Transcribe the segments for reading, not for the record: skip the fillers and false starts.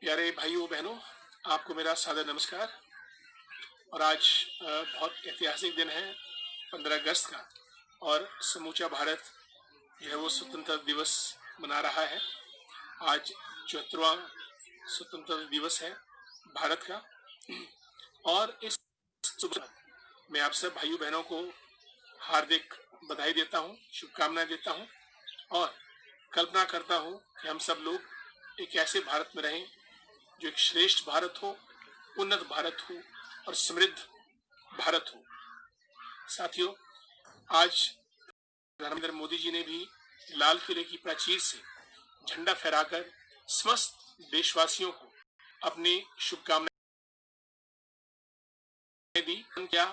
प्यारे भाइयों बहनों, आपको मेरा सादर नमस्कार। और आज बहुत ऐतिहासिक दिन है, 15 अगस्त का, और समूचा भारत जो है वो स्वतंत्रता दिवस मना रहा है। आज 74वां स्वतंत्रता दिवस है भारत का। और इस सुबह मैं आप सब भाइयों बहनों को हार्दिक बधाई देता हूँ, शुभकामनाएं देता हूँ, और कल्पना करता हूँ कि हम सब लोग एक ऐसे भारत में रहें जो एक श्रेष्ठ भारत हो, उन्नत भारत हो और समृद्ध भारत हो। साथियों, आज प्रधानमंत्री मोदी जी ने भी लाल किले की प्राचीर से झंडा फहराकर समस्त देशवासियों को अपनी शुभकामनाएं दी। क्या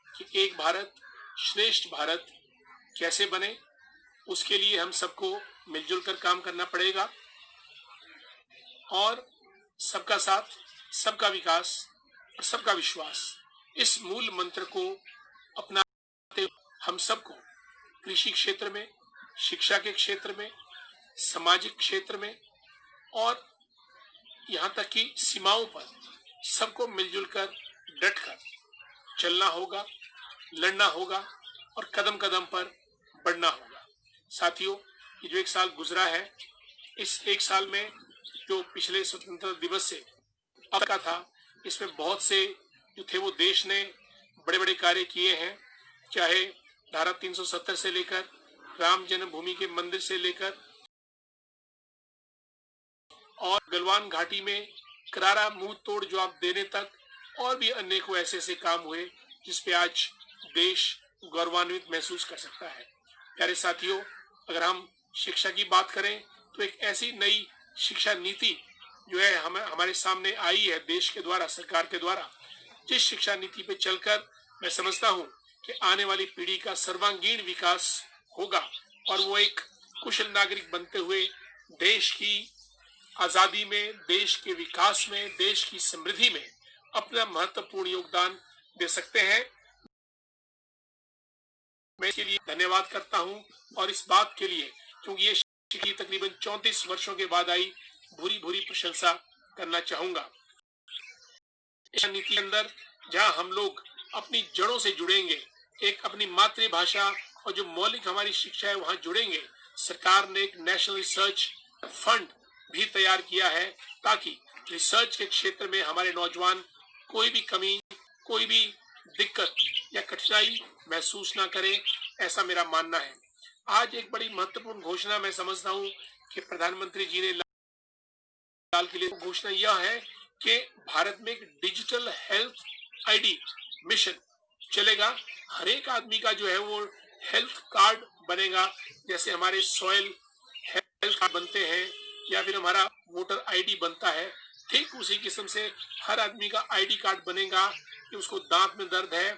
कि एक भारत श्रेष्ठ भारत कैसे बने, उसके लिए हम सबको मिलजुल कर काम करना पड़ेगा, और सबका साथ, सबका विकास और सबका विश्वास, इस मूल मंत्र को अपनाते हुए हम सबको कृषि क्षेत्र में, शिक्षा के क्षेत्र में, सामाजिक क्षेत्र में और यहाँ तक कि सीमाओं पर सबको मिलजुल कर डटकर चलना होगा, लड़ना होगा और कदम कदम पर बढ़ना होगा। साथियों, ये जो एक साल गुजरा है, इस एक साल में जो पिछले स्वतंत्रता दिवस से अब का था, इसमें बहुत से जो थे वो देश ने बड़े बड़े कार्य किए हैं। चाहे धारा 370 से लेकर राम जन्मभूमि के मंदिर से लेकर और गलवान घाटी में करारा मुंह तोड़ जवाब देने तक, और भी अनेकों ऐसे ऐसे काम हुए जिसपे आज देश गौरवान्वित महसूस कर सकता है। प्यारे साथियों, अगर हम शिक्षा की बात करें तो एक ऐसी नई शिक्षा नीति जो है हमारे सामने आई है देश के द्वारा, सरकार के द्वारा, जिस शिक्षा नीति पे चलकर मैं समझता हूँ कि आने वाली पीढ़ी का सर्वांगीण विकास होगा और वो एक कुशल नागरिक बनते हुए देश की आजादी में, देश के विकास में, देश की समृद्धि में अपना महत्वपूर्ण योगदान दे सकते हैं। मैं इसके लिए धन्यवाद करता हूं, और इस बात के लिए क्योंकि ये शिक्षा तकरीबन 34 वर्षों के बाद आई, भूरी भूरी प्रशंसा करना चाहूंगा। इस नीति के अंदर जहां हम लोग अपनी जड़ों से जुड़ेंगे, एक अपनी मातृभाषा और जो मौलिक हमारी शिक्षा है वहां जुड़ेंगे, सरकार ने एक नेशनल रिसर्च फंड भी तैयार किया है ताकि रिसर्च के क्षेत्र में हमारे नौजवान कोई भी कमी, कोई भी दिक्कत या कठिनाई महसूस ना करें, ऐसा मेरा मानना है। आज एक बड़ी महत्वपूर्ण घोषणा मैं समझता हूँ कि प्रधानमंत्री जी ने लाल किले की घोषणा यह है कि भारत में एक डिजिटल हेल्थ आईडी मिशन चलेगा। हर एक आदमी का जो है वो हेल्थ कार्ड बनेगा, जैसे हमारे सॉइल हेल्थ कार्ड बनते हैं या फिर हमारा वोटर आईडी बनता है, ठीक उसी किस्म से हर आदमी का आईडी कार्ड बनेगा कि उसको दांत में दर्द है,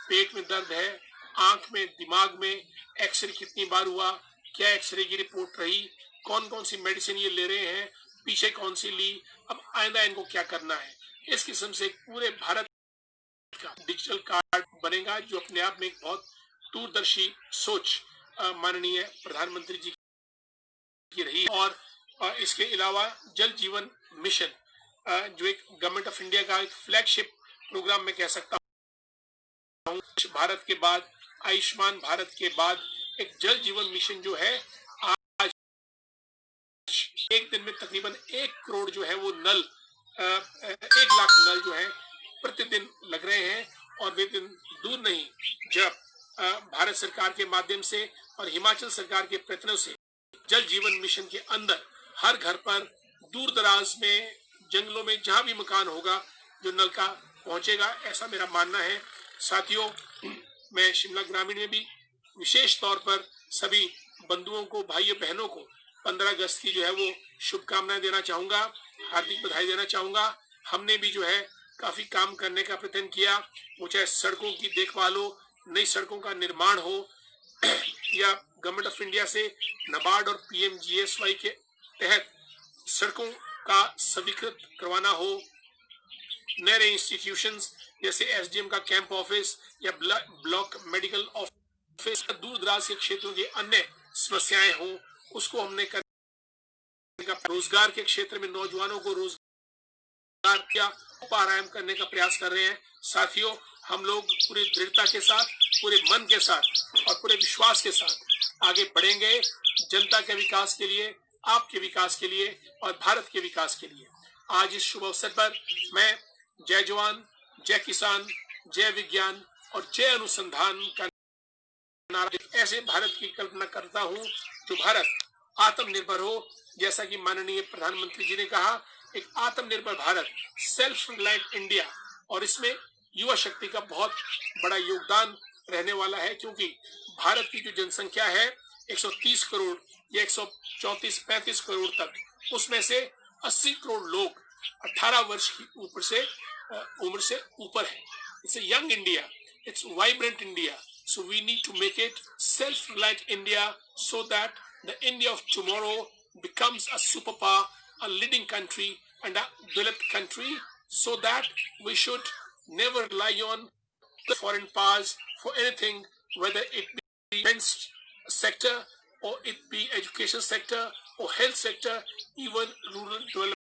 पेट में दर्द है, आंख में, दिमाग में एक्सरे कितनी बार हुआ, क्या एक्सरे की रिपोर्ट रही, कौन कौन सी मेडिसिन ये ले रहे हैं, पीछे कौन सी ली, अब आइंदा इनको क्या करना है, इस किस्म से पूरे भारत का डिजिटल कार्ड बनेगा, जो अपने आप में एक बहुत दूरदर्शी सोच माननीय प्रधानमंत्री जी की रही। और इसके अलावा जल जीवन मिशन जो एक गवर्नमेंट ऑफ इंडिया का एक फ्लैगशिप प्रोग्राम में कह सकता हूँ, भारत के बाद, आयुष्मान भारत के बाद एक जल जीवन मिशन जो है, आज एक दिन में तकरीबन 1 करोड़ जो है वो नल, 1 लाख नल जो है प्रतिदिन लग रहे हैं। और वे दिन दूर नहीं जब भारत सरकार के माध्यम से और हिमाचल सरकार के प्रयत्नों से जल जीवन मिशन के अंदर हर घर पर, दूर दराज में, जंगलों में जहां भी मकान होगा, जो नल का पहुंचेगा, ऐसा मेरा मानना है। साथियों, मैं शिमला ग्रामीण में भी विशेष तौर पर सभी बंधुओं को, भाइयों बहनों को 15 अगस्त की जो है वो शुभकामनाएं देना चाहूंगा, हार्दिक बधाई देना चाहूंगा। हमने भी जो है काफी काम करने का प्रयत्न किया, वो चाहे सड़कों की देखभाल हो, नई सड़कों का निर्माण हो, या गवर्नमेंट ऑफ इंडिया से नाबार्ड और पीएमजीएसवाई के तहत सड़कों का स्वीकृत करवाना हो, नए इंस्टीट्यूशंस जैसे एसडीएम का कैंप ऑफिस या ब्लॉक मेडिकल ऑफिस, दूर दराज के क्षेत्रों की अन्य समस्याएं हो, उसको हमने करने का, रोजगार के क्षेत्र में नौजवानों को रोजगार या आराम करने का प्रयास कर रहे हैं। साथियों, हम लोग पूरी दृढ़ता के साथ, पूरे मन के साथ और पूरे विश्वास के साथ आगे बढ़ेंगे जनता के विकास के लिए, आपके विकास के लिए और भारत के विकास के लिए। आज इस शुभ अवसर पर मैं जय जवान, जय किसान, जय विज्ञान और जय अनुसंधान का नारा ऐसे भारत की कल्पना करता हूं जो भारत आत्मनिर्भर हो। जैसा कि माननीय प्रधानमंत्री जी ने कहा, एक आत्मनिर्भर भारत, सेल्फ रिलायंट इंडिया, और इसमें युवा शक्ति का बहुत बड़ा योगदान रहने वाला है, क्योंकि भारत की जो जनसंख्या है 130 करोड़ या 134-35 करोड़ तक, उसमें से 80 करोड़ लोग 18 वर्ष की उम्र से ऊपर है। It's a young India, it's vibrant India. So we need to make it self-reliant India so that the India of tomorrow becomes a superpower, a leading country and a developed country, so that we should never rely on the foreign powers for anything, whether it be defense sector or it be education sector or health sector, even rural development.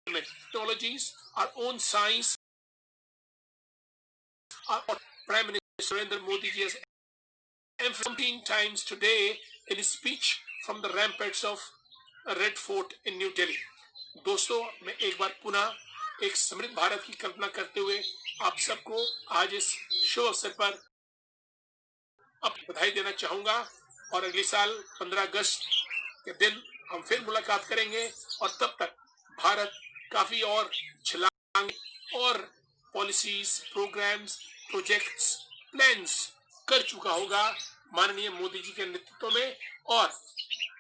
Technologies, our own science, our Prime Minister Narendra Modi ji has emphasized 17 times today in his speech from the ramparts of Red Fort in New Delhi. दोस्तों, मैं एक बार पुनः एक समृद्ध भारत की कल्पना करते हुए आप सबको आज इस शुभ अवसर पर अब बधाई देना चाहूंगा, और अगले साल 15 अगस्त के दिन हम फिर मुलाकात करेंगे, और तब तक भारत काफी और छलांग और पॉलिसीज, प्रोग्राम्स, प्रोजेक्ट्स, प्लान्स कर चुका होगा माननीय मोदी जी के नेतृत्व में, और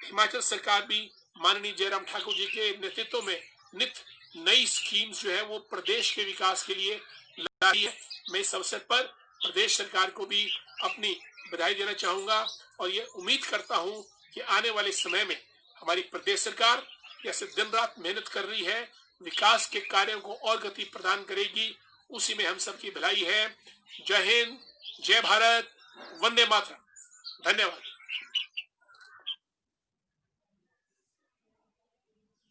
हिमाचल सरकार भी माननीय जयराम ठाकुर जी के नेतृत्व में नित नई स्कीम्स जो है वो प्रदेश के विकास के लिए ला रही है। मैं इस अवसर पर प्रदेश सरकार को भी अपनी बधाई देना चाहूंगा, और ये उम्मीद करता हूं कि आने वाले समय में हमारी प्रदेश सरकार जैसे दिन रात मेहनत कर रही है, विकास के कार्यों को और गति प्रदान करेगी, उसी में हम सबकी भलाई है। जय हिंद, जय भारत, वंदे मातरम। धन्यवाद।